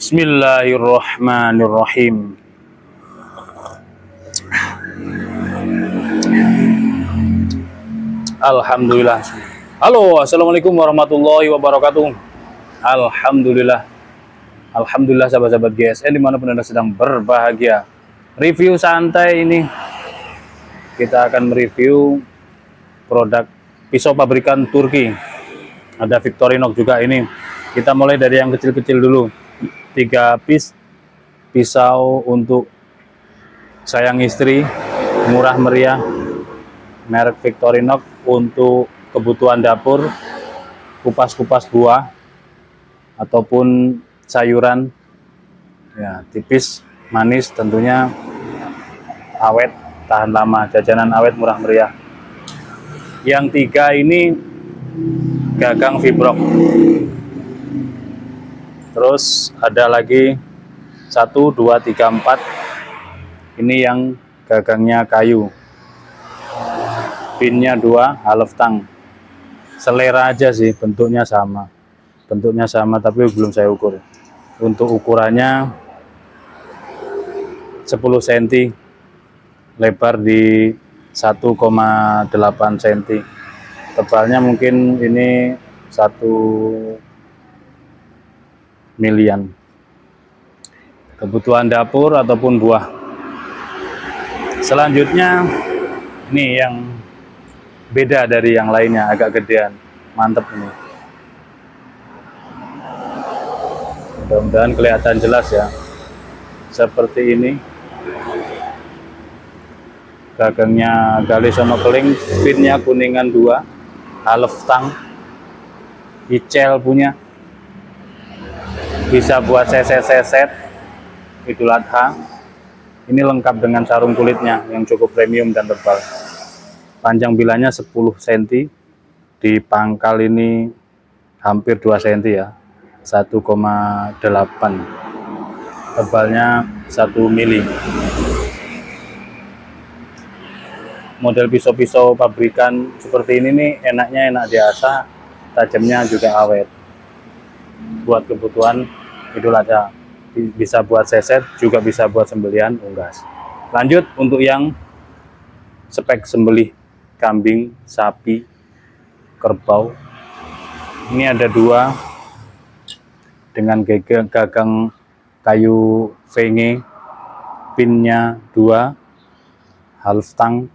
Bismillahirrahmanirrahim. Alhamdulillah. Halo, assalamualaikum warahmatullahi wabarakatuh. Alhamdulillah. Alhamdulillah sahabat-sahabat GSN dimanapun Anda sedang berbahagia. Review santai ini. Kita akan mereview produk pisau pabrikan Turki. Ada Victorinox juga ini. Kita mulai dari yang kecil-kecil dulu. 3 piece pisau untuk sayang istri, murah meriah, merek Victorinox, untuk kebutuhan dapur, kupas-kupas buah ataupun sayuran, ya tipis, manis, tentunya awet, tahan lama, jajanan awet murah meriah. Yang 3 ini gagang Fibrox. Terus ada lagi 1, 2, 3, 4. Ini yang gagangnya kayu. Pinnya 2, half tang. Selera aja sih, bentuknya sama. Bentuknya sama tapi belum saya ukur. Untuk ukurannya 10 cm. Lebar di 1,8 cm. Tebalnya mungkin ini 1 milian. Kebutuhan dapur ataupun buah. Selanjutnya ini yang beda dari yang lainnya, agak gedean, mantep ini. Mudah-mudahan kelihatan jelas ya. Seperti ini. Gagangnya gali sono keling, pinnya kuningan 2, half tang, icel punya. Bisa buat seset-seset Idul Adha. Ini lengkap dengan sarung kulitnya yang cukup premium dan tebal. Panjang bilanya 10 cm. Di pangkal ini hampir 2 cm ya, 1,8. Tebalnya 1 mili. Model pisau-pisau pabrikan seperti ini nih enaknya enak diasah, tajamnya juga awet. Buat kebutuhan Idul Adha, bisa buat seset, juga bisa buat sembelihan unggas. Lanjut untuk yang spek sembelih kambing, sapi, kerbau. Ini ada 2 dengan gagang kayu venge, pinnya 2, half tang,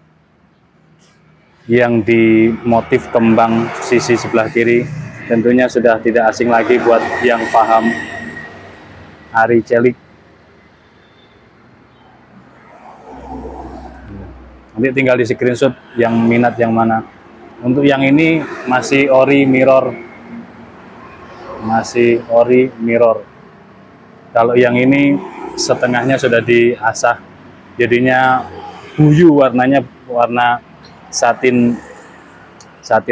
yang di motif kembang sisi sebelah kiri. Tentunya sudah tidak asing lagi buat yang paham Ari Celik. Nanti tinggal di screenshot yang minat yang mana. Untuk yang ini masih ori mirror. Masih ori mirror. Kalau yang ini setengahnya sudah diasah. Jadinya buyu, warnanya warna satin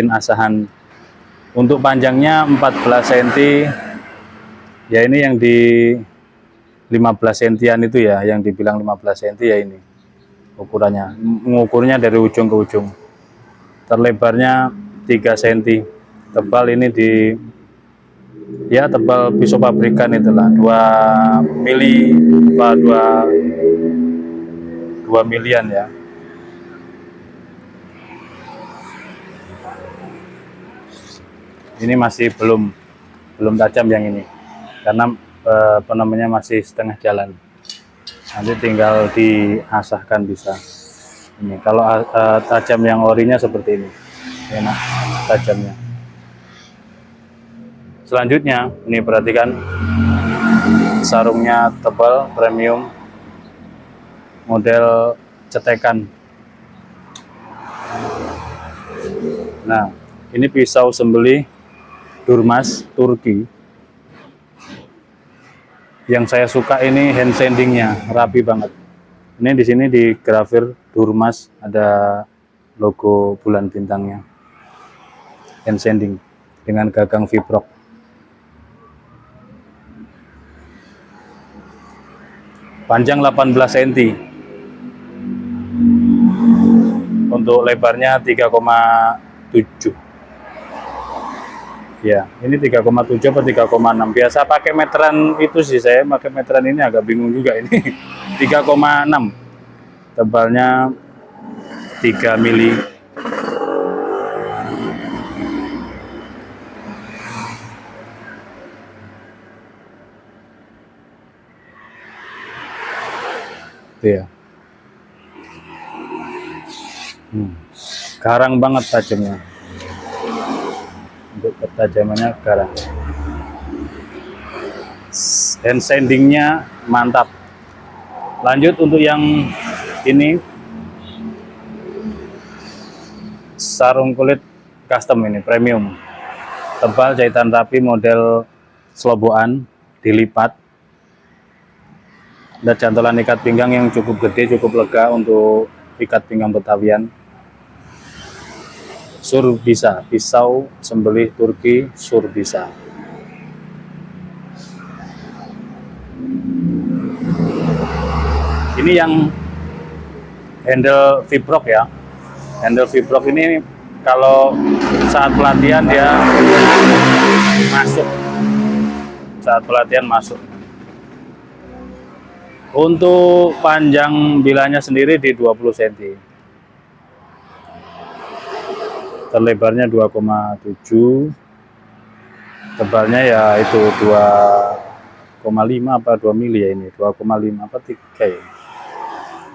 asahan. Untuk panjangnya 14 cm. Ya ini yang di 15 cm itu ya, yang dibilang 15 cm ya ini ukurannya. Mengukurnya dari ujung ke ujung. Terlebarnya 3 cm. Tebal ini di ya tebal pisau pabrikan itulah 2 mili, 2 milian ya. Ini masih belum tajam yang ini, karena apa namanya, masih setengah jalan. Nanti tinggal diasahkan bisa. Ini kalau tajam yang orinya seperti ini, enak tajamnya. Selanjutnya ini perhatikan, sarungnya tebal, premium, model cetekan. Nah, ini pisau sembelih Durmaz Turki. Yang saya suka ini hand sandingnya, rapi banget. Ini di sini di grafir Durmaz ada logo bulan bintangnya. Hand sanding dengan gagang Fibrox. Panjang 18 cm. Untuk lebarnya 3,7. Ya, ini 3,7 atau 3,6. Biasa pakai meteran itu sih, saya pakai meteran ini agak bingung juga ini. 3,6. Tebalnya 3 mili. Itu ya. Garang banget tajamnya. Untuk ketajamannya garang. Hand sandingnya mantap. Lanjut untuk yang ini, sarung kulit custom ini premium, tebal, jahitan rapi, model selobokan, dilipat. Ada cantolan ikat pinggang yang cukup gede, cukup lega untuk ikat pinggang Betawian. Sur bisa, pisau sembelih Turki sur bisa. Ini yang handle Vibrok ya. Handle Vibrok ini kalau saat pelatihan dia masuk. Saat pelatihan masuk. Untuk panjang bilanya sendiri di 20 cm. Terlebarnya 2,7. Tebalnya ya itu 2,5 apa 2 mili ya ini. 2,5 apa 3 ya.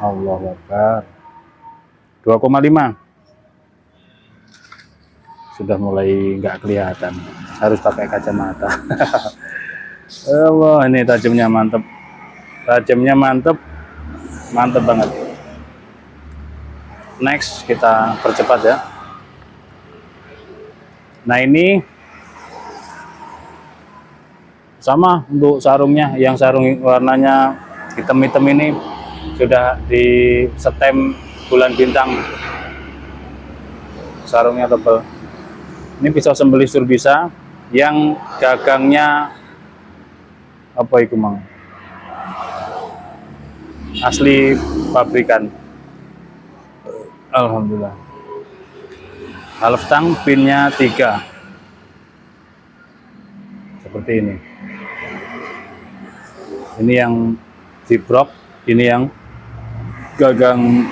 Allahu Akbar. 2,5. Sudah mulai nggak kelihatan. Harus pakai kacamata. Allah, ini tajamnya mantep. Tajamnya mantep. Mantep banget. Next kita percepat ya. Nah ini sama untuk sarungnya, yang sarung warnanya hitam-hitam ini sudah di setem bulan bintang. Sarungnya tebal. Ini pisau sembelih sur bisa, yang gagangnya apa itu mang? Asli pabrikan. Alhamdulillah. Half tang pinnya 3. Seperti ini. Ini yang Vibrok, ini yang gagang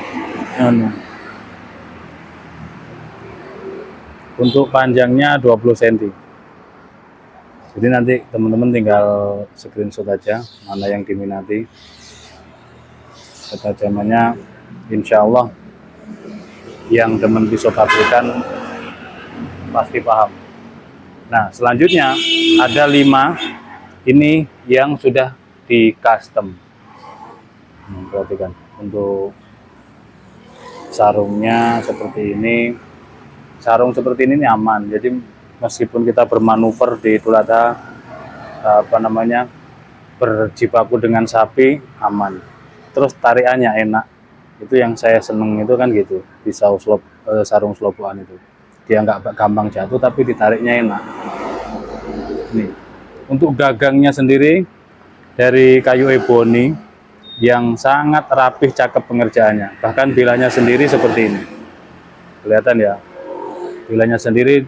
untuk panjangnya 20 cm. Jadi nanti teman-teman tinggal screenshot aja mana yang diminati. Ketajamannya insya Allah yang demen pisau pabrikan pasti paham. Nah selanjutnya ada 5 ini yang sudah di custom. Perhatikan untuk sarungnya seperti ini. Sarung seperti ini nyaman, jadi meskipun kita bermanuver di Idul Adha berjibaku dengan sapi aman. Terus tarikannya enak, itu yang saya seneng itu kan gitu. Pisau sarung selobokan itu dia nggak gampang jatuh tapi ditariknya enak. Nih untuk gagangnya sendiri dari kayu eboni yang sangat rapih, cakep pengerjaannya. Bahkan bilanya sendiri seperti ini, kelihatan ya, bilanya sendiri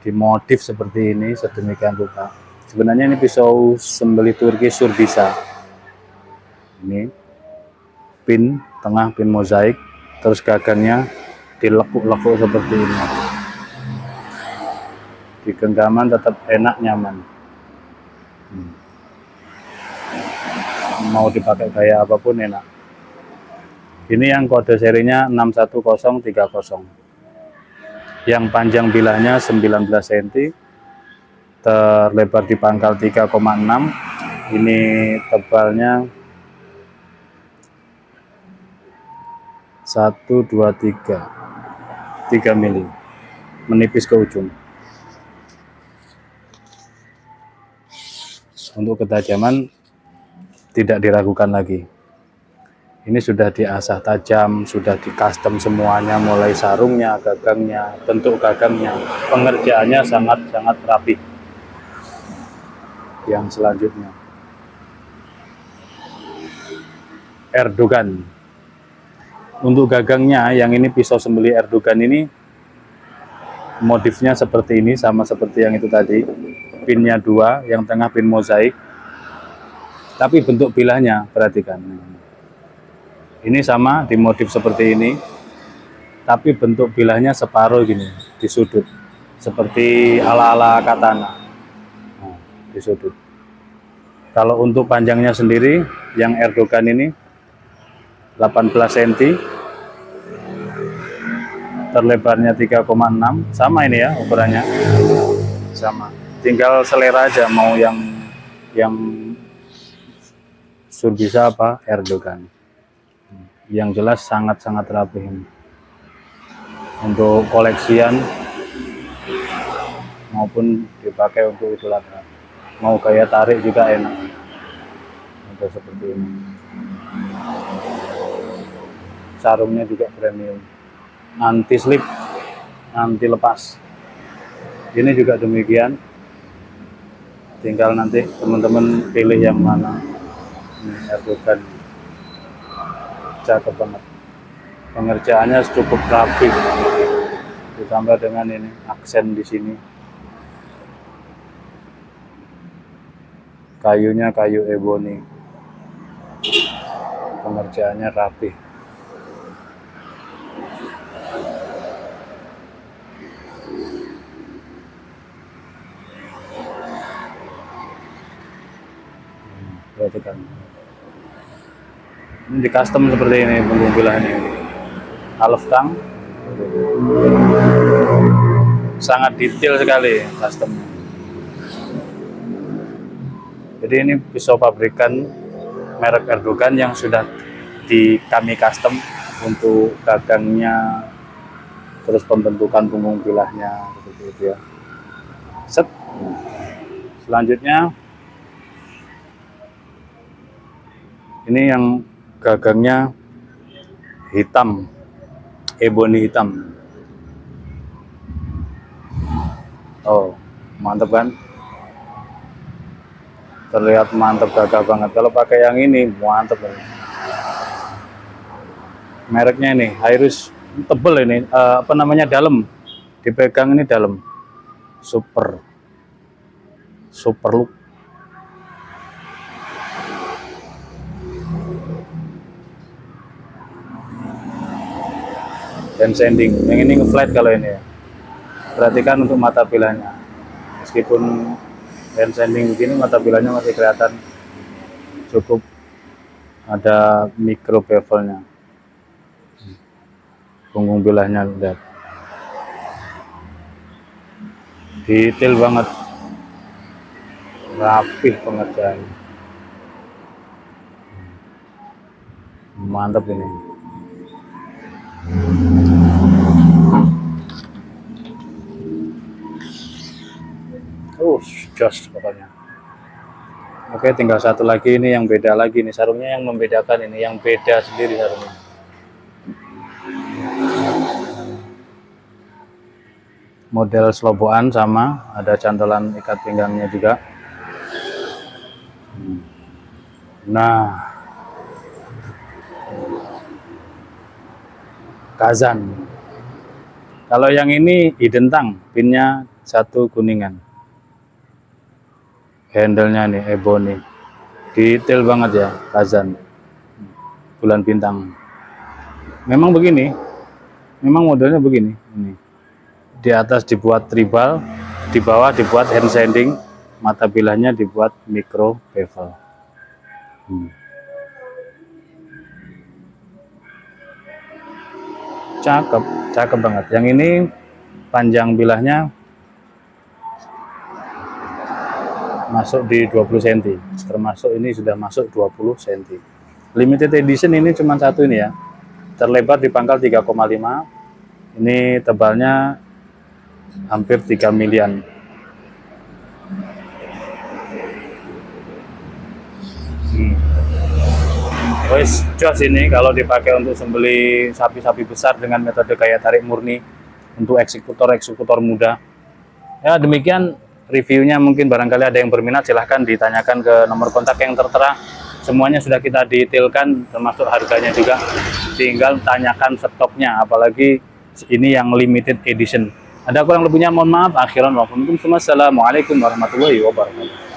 dimodif seperti ini sedemikian rupa. Sebenarnya ini pisau sembelih Turki sur bisa. Ini pin tengah, pin mozaik, terus gagangnya dilekuk-lekuk seperti ini. Di genggaman tetap enak, nyaman. Mau dipakai gaya apapun enak. Ini yang kode serinya 61030. Yang panjang bilanya 19 cm, terlebar di pangkal 3,6. Ini tebalnya 1, 2, 3 mili, menipis ke ujung. Untuk ketajaman tidak diragukan lagi. Ini sudah diasah tajam, sudah di custom semuanya, mulai sarungnya, gagangnya, bentuk gagangnya, pengerjaannya sangat-sangat rapi. Yang selanjutnya Erdogan. Untuk gagangnya yang ini pisau sembelih Erdogan ini Modifnya seperti ini, sama seperti yang itu tadi. Pinnya 2, yang tengah pin mozaik. Tapi bentuk bilahnya, perhatikan. Ini sama, dimodif seperti ini. Tapi bentuk bilahnya separuh gini, di sudut. Seperti ala-ala katana. Nah, di sudut. Kalau untuk panjangnya sendiri, yang Erdogan ini 18 cm. Terlebarnya 3,6, sama ini ya ukurannya, sama. Tinggal selera aja mau yang Surbisa apa Erdogan. Yang jelas sangat-sangat rapi ini. Untuk koleksian maupun dipakai untuk Idul Adha. Mau gaya tarik juga enak. Untuk seperti ini. Sarungnya juga premium. Anti slip, anti lepas. Ini juga demikian. Tinggal nanti teman-teman pilih yang mana. Erdogan, cakep banget. Pengerjaannya cukup rapi, ditambah dengan ini aksen di sini. Kayunya kayu ebony. Pengerjaannya rapi. Perhatikan. Ini di custom seperti ini punggung bilahnya. Half tang. Sangat detail sekali customnya. Jadi ini pisau pabrikan merek Erdogan yang sudah kami custom untuk gagangnya, terus pembentukan punggung bilahnya seperti itu ya. Set. Selanjutnya ini yang gagangnya hitam, ebony hitam. Oh, mantap kan? Terlihat mantap, gagah banget. Kalau pakai yang ini mantap banget. Mereknya ini Iris, tebel ini, apa namanya, dalam. Dipegang ini dalam. Super look. Dan sanding, yang ini nge-flat kalau ini ya. Perhatikan untuk mata bilahnya, meskipun hand sanding begini, mata bilahnya masih kelihatan cukup ada micro bevelnya. Punggung bilahnya lihat, detail banget, rapih pengerjaannya, mantap ini. Jos pokoknya. Oke, tinggal satu lagi ini yang beda lagi nih, sarungnya yang membedakan ini, yang beda sendiri sarungnya. Model selobokan sama, ada cantolan ikat pinggangnya juga. Nah, Kazan. Kalau yang ini hidden tang, pinnya 1 kuningan. Handle-nya nih ebony, detail banget ya, Kazan, bulan bintang. Memang begini, memang modelnya begini. Ini di atas dibuat tribal, di bawah dibuat hand sanding, mata bilahnya dibuat micro bevel. Cakep banget. Yang ini panjang bilahnya masuk di 20 cm, termasuk ini sudah masuk 20 cm. Limited edition ini cuma satu ini ya, terlebar di pangkal 3,5. Ini tebalnya hampir 3 milian. Wes jos ini kalau dipakai untuk sembeli sapi-sapi besar dengan metode gaya tarik murni untuk eksekutor muda. Ya demikian reviewnya, mungkin barangkali ada yang berminat silahkan ditanyakan ke nomor kontak yang tertera. Semuanya sudah kita detailkan, termasuk harganya juga. Tinggal tanyakan stoknya, apalagi ini yang limited edition. Ada kurang lebihnya mohon maaf. Akhiran wa Assalamualaikum warahmatullahi wabarakatuh.